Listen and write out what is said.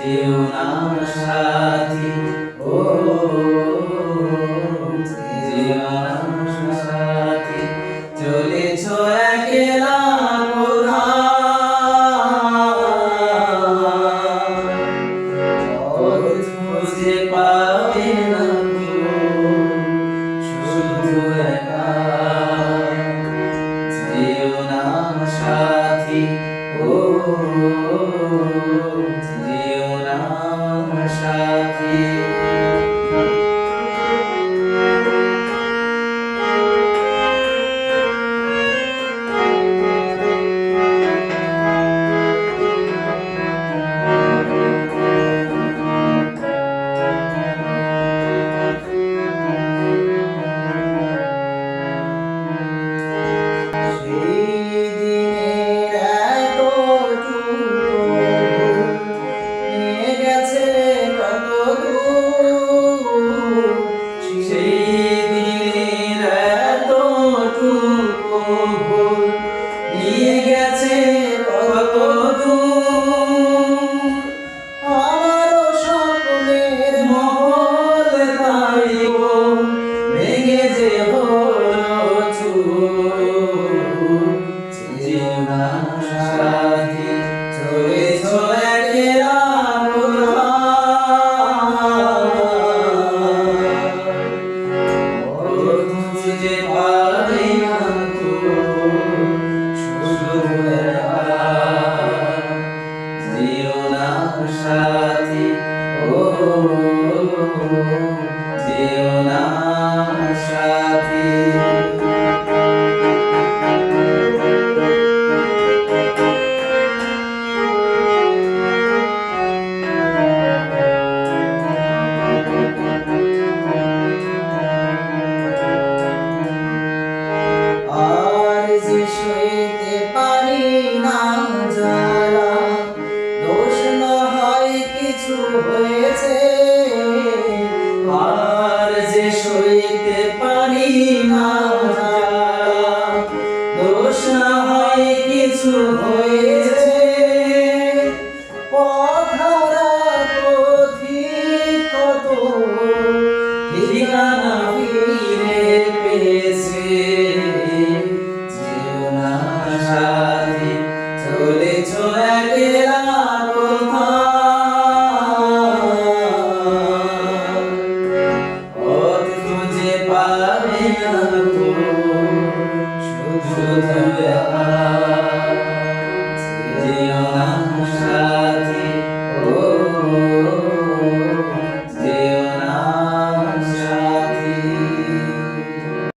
যেও না সাথী, ও যেও না সাথী, চলেছ একলা পথ খুঁজে পাবে না শুধু একা। যেও না সাথী, ও যেও না সাথী। নিয়ে গেছে কত দূর, আমারও স্বপ্নের মহল তাই গো ভেঙে যে হলো চুর। যেও না সাথী, চলেছ একলা খুঁজে পাবে না যেও না সাথী, ও যেও না সাথী। আর যে সইতে পারি না জ্বালা, দোষ না হয় কিছু হয়েছে। আর যে সইতে পারি না জ্বালা, দোষ না হয় কিছু হয়েছে। পথহারা পথিক কত ঠিকানা ফিরে পেয়েছে। যেও না সাথী, চলেছ একলা কোথাও।